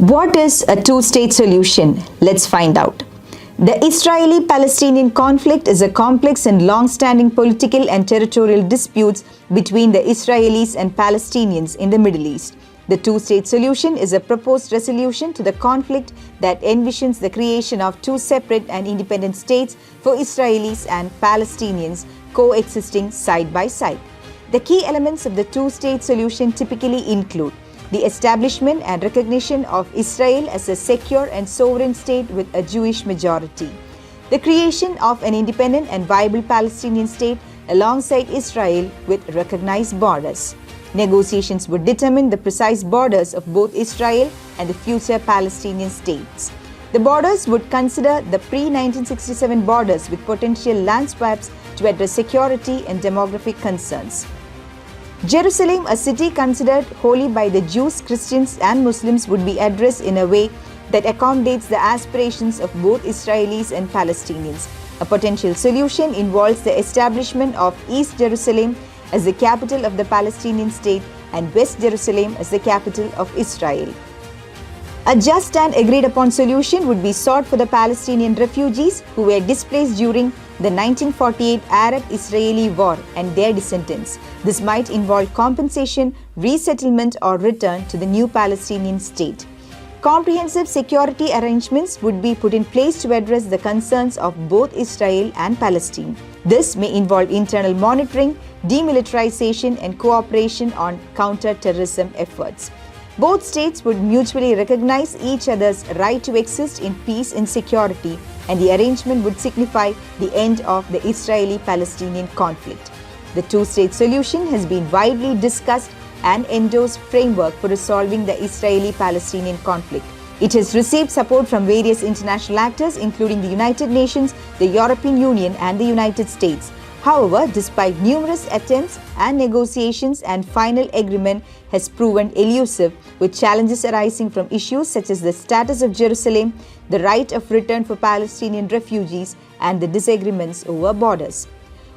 What is a two-state solution? Let's find out. The Israeli-Palestinian conflict is a complex and long-standing political and territorial disputes between the Israelis and Palestinians in the Middle East. The two-state solution is a proposed resolution to the conflict that envisions the creation of two separate and independent states for Israelis and Palestinians coexisting side by side. The key elements of the two-state solution typically include the establishment and recognition of Israel as a secure and sovereign state with a Jewish majority, the creation of an independent and viable Palestinian state alongside Israel with recognized borders. Negotiations would determine the precise borders of both Israel and the future Palestinian states. The borders would consider the pre-1967 borders with potential land swaps to address security and demographic concerns. Jerusalem, a city considered holy by the Jews, Christians and Muslims, would be addressed in a way that accommodates the aspirations of both Israelis and Palestinians. A potential solution involves the establishment of East Jerusalem as the capital of the Palestinian state and West Jerusalem as the capital of Israel. A just and agreed upon solution would be sought for the Palestinian refugees who were displaced during the 1948 Arab-Israeli War and their descendants. This might involve compensation, resettlement or return to the new Palestinian state. Comprehensive security arrangements would be put in place to address the concerns of both Israel and Palestine. This may involve internal monitoring, demilitarization and cooperation on counter-terrorism efforts. Both states would mutually recognize each other's right to exist in peace and security, and the arrangement would signify the end of the Israeli-Palestinian conflict. The two-state solution has been widely discussed and endorsed framework for resolving the Israeli-Palestinian conflict. It has received support from various international actors including the United Nations, the European Union and the United States. However, despite numerous attempts and negotiations, and final agreement has proven elusive, with challenges arising from issues such as the status of Jerusalem, the right of return for Palestinian refugees, and the disagreements over borders.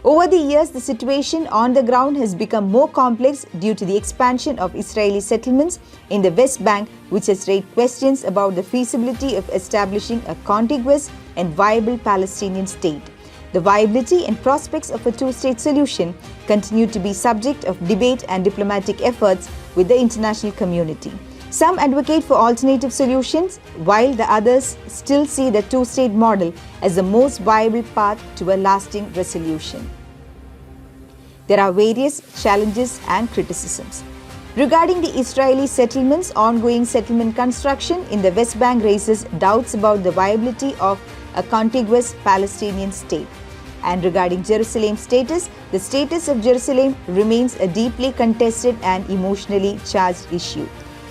Over the years, the situation on the ground has become more complex due to the expansion of Israeli settlements in the West Bank, which has raised questions about the feasibility of establishing a contiguous and viable Palestinian state. The viability and prospects of a two-state solution continue to be subject of debate and diplomatic efforts with the international community. Some advocate for alternative solutions, while the others still see the two-state model as the most viable path to a lasting resolution. There are various challenges and criticisms. Regarding the Israeli settlements, ongoing settlement construction in the West Bank raises doubts about the viability of a contiguous Palestinian state. And regarding Jerusalem's status, the status of Jerusalem remains a deeply contested and emotionally charged issue.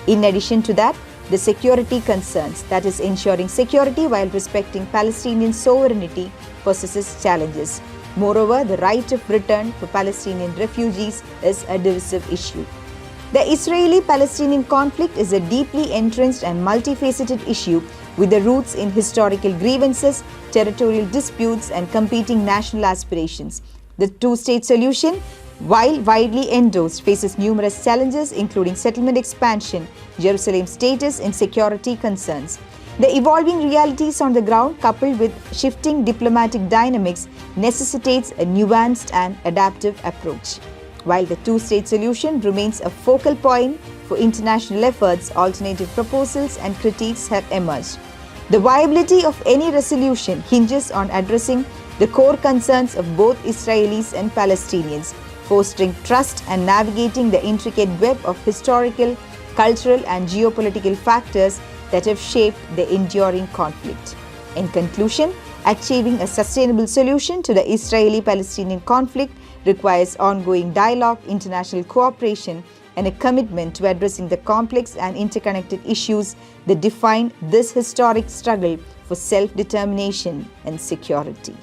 In addition to that, the security concerns, that is ensuring security while respecting Palestinian sovereignty, possesses challenges. Moreover, the right of return for Palestinian refugees is a divisive issue. The Israeli-Palestinian conflict is a deeply entrenched and multifaceted issue with the roots in historical grievances, territorial disputes, and competing national aspirations. The two-state solution, while widely endorsed, faces numerous challenges including settlement expansion, Jerusalem's status, and security concerns. The evolving realities on the ground, coupled with shifting diplomatic dynamics, necessitates a nuanced and adaptive approach. While the two-state solution remains a focal point for international efforts, alternative proposals and critiques have emerged. The viability of any resolution hinges on addressing the core concerns of both Israelis and Palestinians, fostering trust and navigating the intricate web of historical, cultural and geopolitical factors that have shaped the enduring conflict. In conclusion, achieving a sustainable solution to the Israeli-Palestinian conflict requires ongoing dialogue, international cooperation, and a commitment to addressing the complex and interconnected issues that define this historic struggle for self-determination and security.